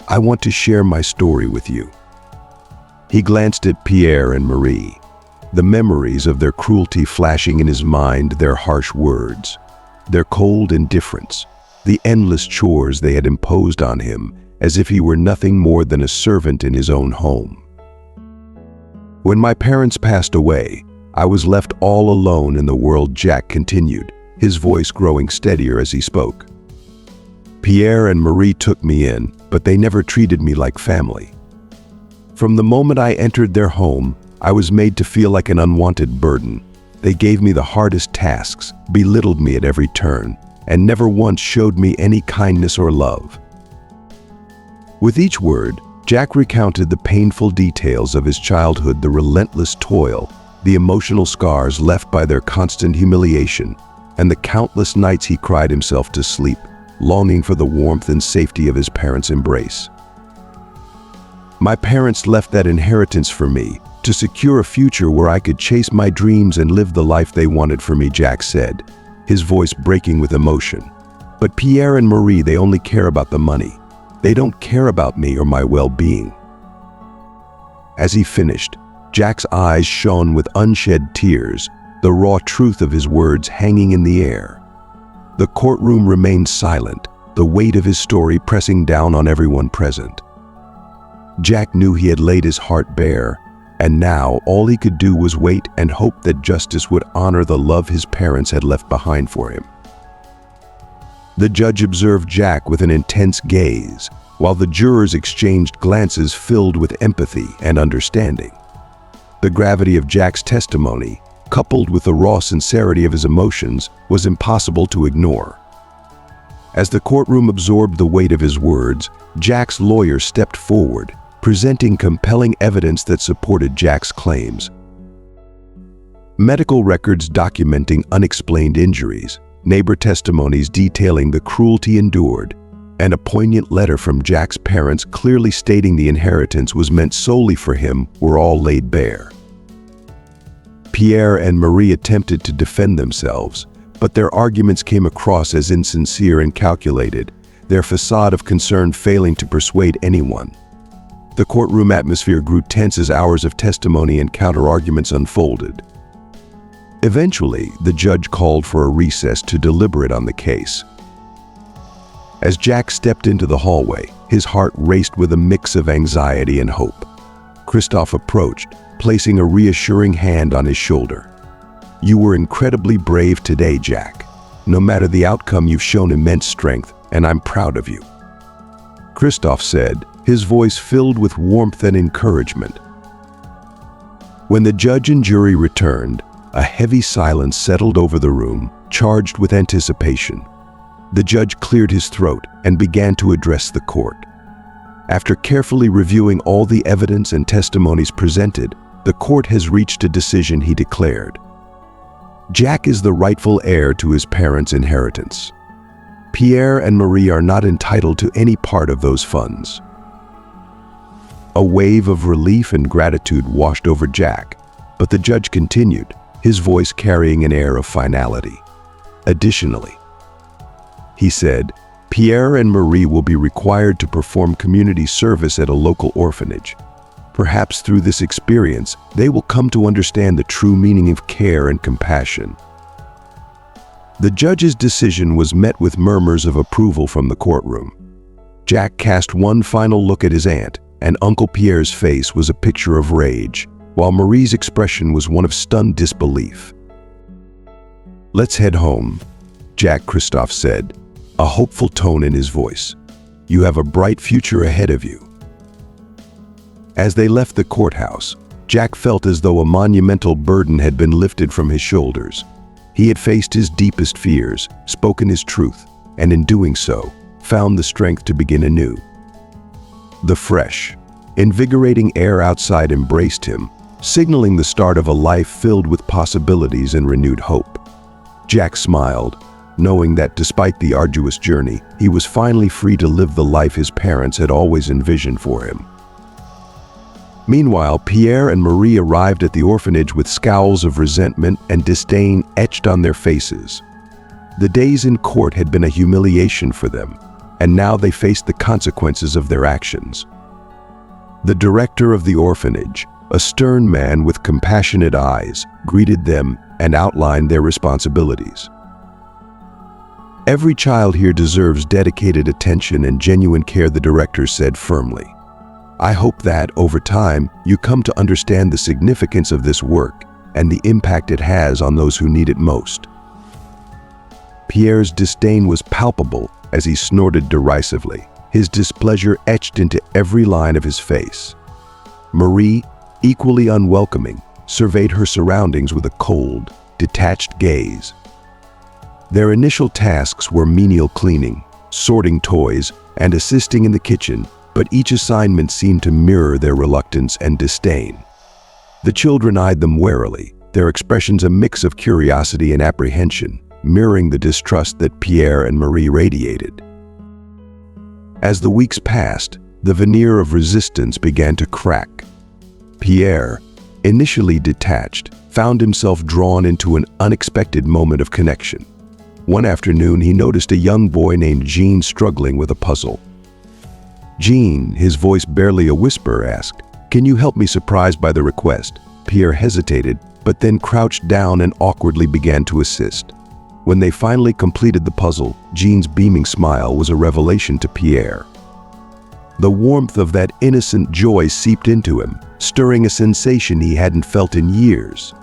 "I want to share my story with you." He glanced at Pierre and Marie, the memories of their cruelty flashing in his mind, their harsh words, their cold indifference, the endless chores they had imposed on him, as if he were nothing more than a servant in his own home. "When my parents passed away, I was left all alone in the world," Jack continued, his voice growing steadier as he spoke. "Pierre and Marie took me in, but they never treated me like family. From the moment I entered their home, I was made to feel like an unwanted burden. They gave me the hardest tasks, belittled me at every turn, and never once showed me any kindness or love." With each word, Jack recounted the painful details of his childhood, the relentless toil, the emotional scars left by their constant humiliation, and the countless nights he cried himself to sleep, longing for the warmth and safety of his parents' embrace. "My parents left that inheritance for me, to secure a future where I could chase my dreams and live the life they wanted for me," Jack said, his voice breaking with emotion. "But Pierre and Marie, they only care about the money. They don't care about me or my well-being." As he finished, Jack's eyes shone with unshed tears, the raw truth of his words hanging in the air. The courtroom remained silent, the weight of his story pressing down on everyone present. Jack knew he had laid his heart bare, and now all he could do was wait and hope that justice would honor the love his parents had left behind for him. The judge observed Jack with an intense gaze, while the jurors exchanged glances filled with empathy and understanding. The gravity of Jack's testimony, coupled with the raw sincerity of his emotions, was impossible to ignore. As the courtroom absorbed the weight of his words, Jack's lawyer stepped forward, presenting compelling evidence that supported Jack's claims. Medical records documenting unexplained injuries, neighbor testimonies detailing the cruelty endured, and a poignant letter from Jack's parents clearly stating the inheritance was meant solely for him were all laid bare. Pierre and Marie attempted to defend themselves, but their arguments came across as insincere and calculated, their facade of concern failing to persuade anyone. The courtroom atmosphere grew tense as hours of testimony and counter-arguments unfolded. Eventually, the judge called for a recess to deliberate on the case. As Jack stepped into the hallway, his heart raced with a mix of anxiety and hope. Christophe approached, placing a reassuring hand on his shoulder. "You were incredibly brave today, Jack. No matter the outcome, you've shown immense strength, and I'm proud of you," Christophe said, his voice filled with warmth and encouragement. When the judge and jury returned, a heavy silence settled over the room, charged with anticipation. The judge cleared his throat and began to address the court. After carefully reviewing all the evidence and testimonies presented, the court has reached a decision, he declared. Jack is the rightful heir to his parents' inheritance. Pierre and Marie are not entitled to any part of those funds. A wave of relief and gratitude washed over Jack, but the judge continued, his voice carrying an air of finality. Additionally, he said, Pierre and Marie will be required to perform community service at a local orphanage. Perhaps through this experience, they will come to understand the true meaning of care and compassion. The judge's decision was met with murmurs of approval from the courtroom. Jack cast one final look at his aunt, and Uncle Pierre's face was a picture of rage, while Marie's expression was one of stunned disbelief. "Let's head home," Jack Christophe said, a hopeful tone in his voice. "You have a bright future ahead of you." As they left the courthouse, Jack felt as though a monumental burden had been lifted from his shoulders. He had faced his deepest fears, spoken his truth, and in doing so, found the strength to begin anew. The fresh, invigorating air outside embraced him, signaling the start of a life filled with possibilities and renewed hope. Jack smiled, knowing that despite the arduous journey, he was finally free to live the life his parents had always envisioned for him. Meanwhile, Pierre and Marie arrived at the orphanage with scowls of resentment and disdain etched on their faces. The days in court had been a humiliation for them, and now they faced the consequences of their actions. The director of the orphanage, a stern man with compassionate eyes, greeted them and outlined their responsibilities. "Every child here deserves dedicated attention and genuine care," the director said firmly. "I hope that, over time, you come to understand the significance of this work and the impact it has on those who need it most." Pierre's disdain was palpable as he snorted derisively, his displeasure etched into every line of his face. Marie, equally unwelcoming, surveyed her surroundings with a cold, detached gaze. Their initial tasks were menial cleaning, sorting toys, and assisting in the kitchen, but each assignment seemed to mirror their reluctance and disdain. The children eyed them warily, their expressions a mix of curiosity and apprehension, mirroring the distrust that Pierre and Marie radiated. As the weeks passed, the veneer of resistance began to crack. Pierre, initially detached, found himself drawn into an unexpected moment of connection. One afternoon, he noticed a young boy named Jean struggling with a puzzle. Jean, his voice barely a whisper, asked, "Can you help me?" Surprised by the request, Pierre hesitated, but then crouched down and awkwardly began to assist. When they finally completed the puzzle, Jean's beaming smile was a revelation to Pierre. The warmth of that innocent joy seeped into him, stirring a sensation he hadn't felt in years.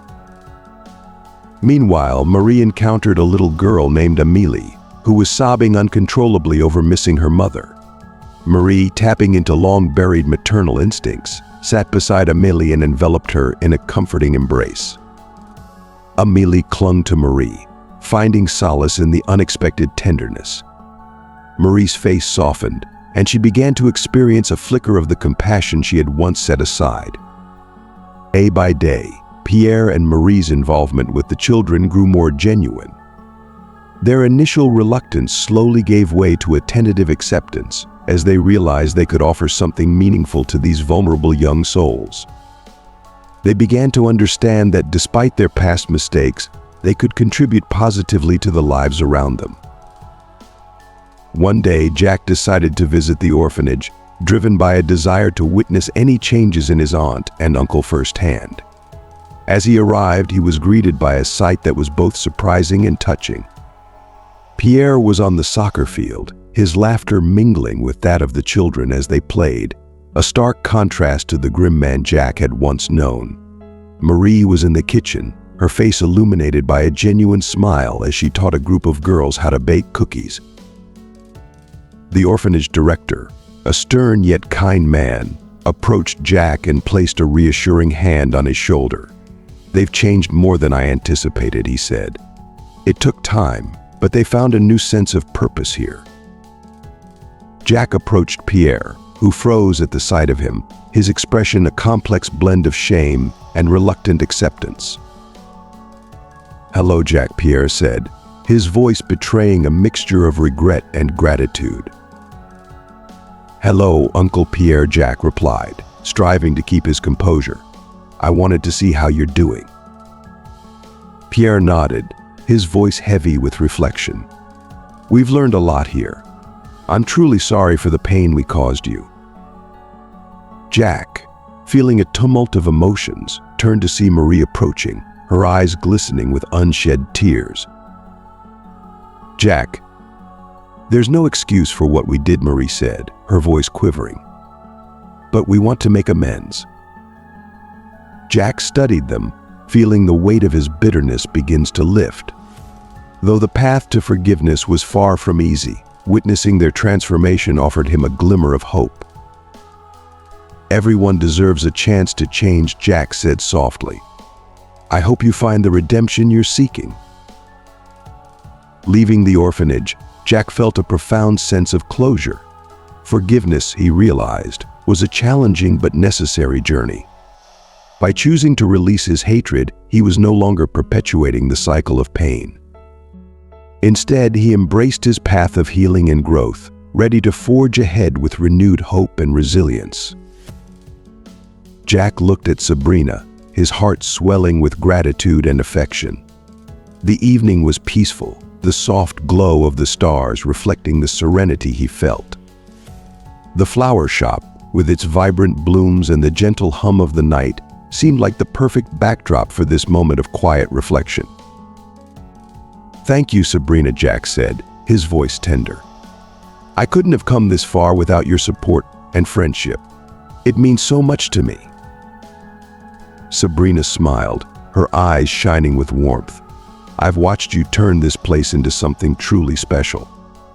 Meanwhile, Marie encountered a little girl named Amélie, who was sobbing uncontrollably over missing her mother. Marie, tapping into long-buried maternal instincts, sat beside Amélie and enveloped her in a comforting embrace. Amélie clung to Marie, finding solace in the unexpected tenderness. Marie's face softened, and she began to experience a flicker of the compassion she had once set aside. Day by day, Pierre and Marie's involvement with the children grew more genuine. Their initial reluctance slowly gave way to a tentative acceptance as they realized they could offer something meaningful to these vulnerable young souls. They began to understand that despite their past mistakes, they could contribute positively to the lives around them. One day, Jack decided to visit the orphanage, driven by a desire to witness any changes in his aunt and uncle firsthand. As he arrived, he was greeted by a sight that was both surprising and touching. Pierre was on the soccer field, his laughter mingling with that of the children as they played, a stark contrast to the grim man Jack had once known. Marie was in the kitchen, her face illuminated by a genuine smile as she taught a group of girls how to bake cookies. The orphanage director, a stern yet kind man, approached Jack and placed a reassuring hand on his shoulder. "They've changed more than I anticipated," he said. "It took time, but they found a new sense of purpose here." Jack approached Pierre, who froze at the sight of him, his expression a complex blend of shame and reluctant acceptance. "Hello, Jack," Pierre said, his voice betraying a mixture of regret and gratitude. "Hello, Uncle Pierre," Jack replied, striving to keep his composure. "I wanted to see how you're doing." Pierre nodded, his voice heavy with reflection. "We've learned a lot here. I'm truly sorry for the pain we caused you." Jack, feeling a tumult of emotions, turned to see Marie approaching, her eyes glistening with unshed tears. "Jack, there's no excuse for what we did," Marie said, her voice quivering. "But we want to make amends." Jack studied them, feeling the weight of his bitterness begins to lift. Though the path to forgiveness was far from easy, witnessing their transformation offered him a glimmer of hope. "Everyone deserves a chance to change," Jack said softly. "I hope you find the redemption you're seeking." Leaving the orphanage, Jack felt a profound sense of closure. Forgiveness, he realized, was a challenging but necessary journey. By choosing to release his hatred, he was no longer perpetuating the cycle of pain. Instead, he embraced his path of healing and growth, ready to forge ahead with renewed hope and resilience. Jack looked at Sabrina, his heart swelling with gratitude and affection. The evening was peaceful, the soft glow of the stars reflecting the serenity he felt. The flower shop, with its vibrant blooms and the gentle hum of the night, seemed like the perfect backdrop for this moment of quiet reflection. "Thank you, Sabrina," Jack said, his voice tender. "I couldn't have come this far without your support and friendship. It means so much to me." Sabrina smiled, her eyes shining with warmth. "I've watched you turn this place into something truly special.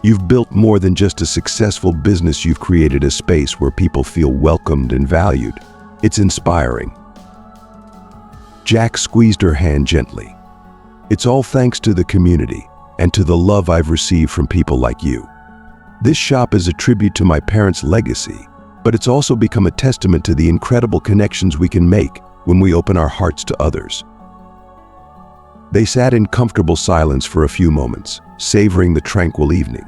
You've built more than just a successful business, you've created a space where people feel welcomed and valued. It's inspiring." Jack squeezed her hand gently. "It's all thanks to the community and to the love I've received from people like you. This shop is a tribute to my parents' legacy, but it's also become a testament to the incredible connections we can make when we open our hearts to others." They sat in comfortable silence for a few moments, savoring the tranquil evening.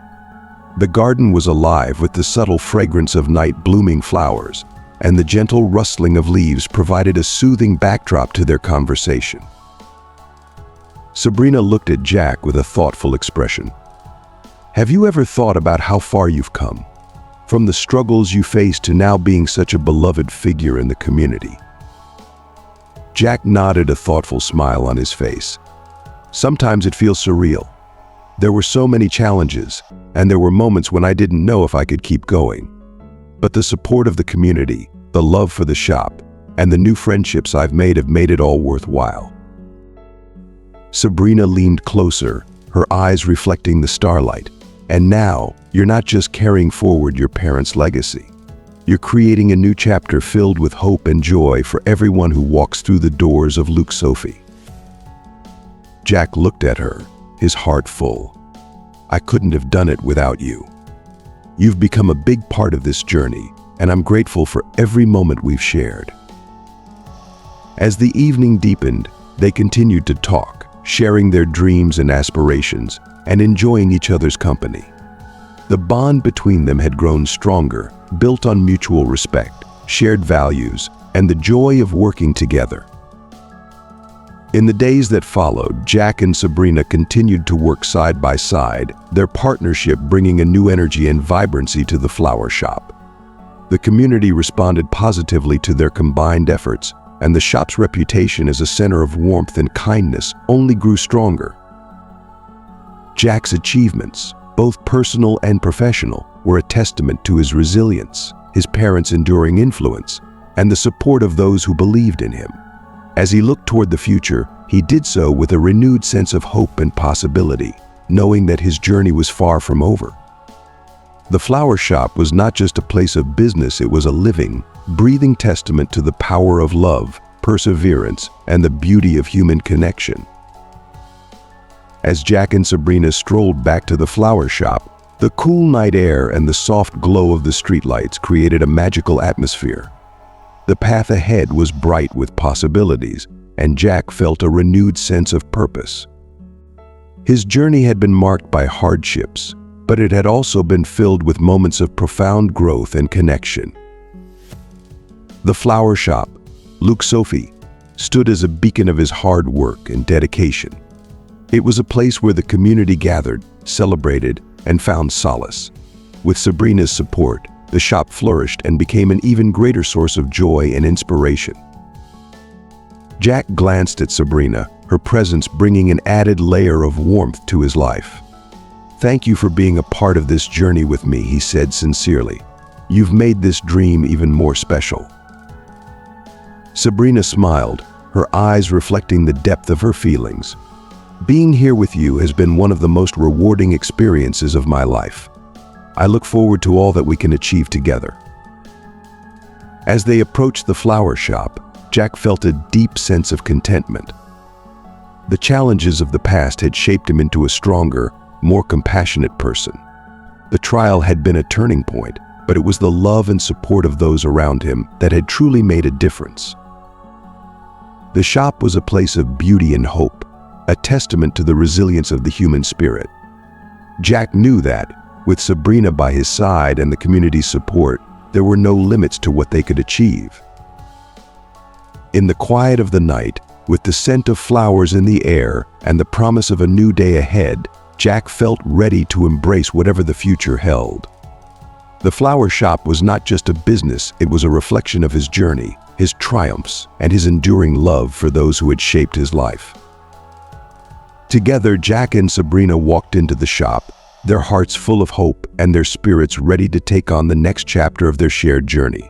The garden was alive with the subtle fragrance of night-blooming flowers, and the gentle rustling of leaves provided a soothing backdrop to their conversation. Sabrina looked at Jack with a thoughtful expression. "Have you ever thought about how far you've come? From the struggles you faced to now being such a beloved figure in the community?" Jack nodded, a thoughtful smile on his face. "Sometimes it feels surreal. There were so many challenges, and there were moments when I didn't know if I could keep going. But the support of the community, the love for the shop, and the new friendships I've made have made it all worthwhile." Sabrina leaned closer, her eyes reflecting the starlight. "And now, you're not just carrying forward your parents' legacy. You're creating a new chapter filled with hope and joy for everyone who walks through the doors of Luke Sophie." Jack looked at her, his heart full. "I couldn't have done it without you." You've become a big part of this journey, and I'm grateful for every moment we've shared. As the evening deepened, they continued to talk, sharing their dreams and aspirations, and enjoying each other's company. The bond between them had grown stronger, built on mutual respect, shared values, and the joy of working together. In the days that followed, Jack and Sabrina continued to work side by side, their partnership bringing a new energy and vibrancy to the flower shop. The community responded positively to their combined efforts, and the shop's reputation as a center of warmth and kindness only grew stronger. Jack's achievements, both personal and professional, were a testament to his resilience, his parents' enduring influence, and the support of those who believed in him. As he looked toward the future, he did so with a renewed sense of hope and possibility, knowing that his journey was far from over. The flower shop was not just a place of business, it was a living, breathing testament to the power of love, perseverance, and the beauty of human connection. As Jack and Sabrina strolled back to the flower shop, the cool night air and the soft glow of the streetlights created a magical atmosphere. The path ahead was bright with possibilities, and Jack felt a renewed sense of purpose. His journey had been marked by hardships, but it had also been filled with moments of profound growth and connection. The flower shop, Luke Sophie, stood as a beacon of his hard work and dedication. It was a place where the community gathered, celebrated, and found solace. With Sabrina's support, the shop flourished and became an even greater source of joy and inspiration. Jack glanced at Sabrina, her presence bringing an added layer of warmth to his life. "Thank you for being a part of this journey with me," he said sincerely. "You've made this dream even more special." Sabrina smiled, her eyes reflecting the depth of her feelings. "Being here with you has been one of the most rewarding experiences of my life. I look forward to all that we can achieve together." As they approached the flower shop, Jack felt a deep sense of contentment. The challenges of the past had shaped him into a stronger, more compassionate person. The trial had been a turning point, but it was the love and support of those around him that had truly made a difference. The shop was a place of beauty and hope, a testament to the resilience of the human spirit. Jack knew that, with Sabrina by his side and the community's support, there were no limits to what they could achieve. In the quiet of the night, with the scent of flowers in the air and the promise of a new day ahead, Jack felt ready to embrace whatever the future held. The flower shop was not just a business, it was a reflection of his journey, his triumphs, and his enduring love for those who had shaped his life. Together, Jack and Sabrina walked into the shop, their hearts full of hope and their spirits ready to take on the next chapter of their shared journey.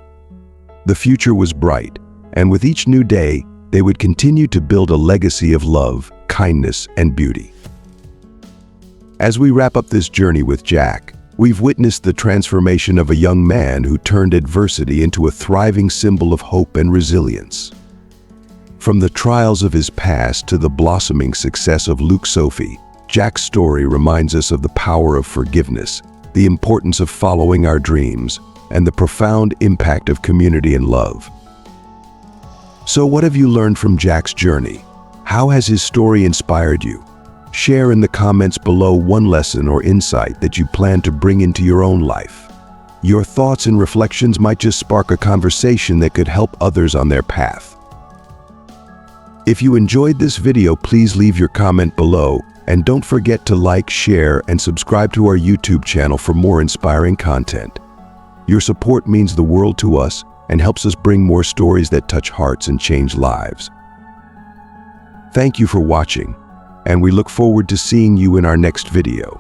The future was bright, and with each new day, they would continue to build a legacy of love, kindness, and beauty. As we wrap up this journey with Jack, we've witnessed the transformation of a young man who turned adversity into a thriving symbol of hope and resilience. From the trials of his past to the blossoming success of Luke Sophie, Jack's story reminds us of the power of forgiveness, the importance of following our dreams, and the profound impact of community and love. So what have you learned from Jack's journey? How has his story inspired you? Share in the comments below one lesson or insight that you plan to bring into your own life. Your thoughts and reflections might just spark a conversation that could help others on their path. If you enjoyed this video, please leave your comment below, and don't forget to like, share, and subscribe to our YouTube channel for more inspiring content. Your support means the world to us and helps us bring more stories that touch hearts and change lives. Thank you for watching, and we look forward to seeing you in our next video.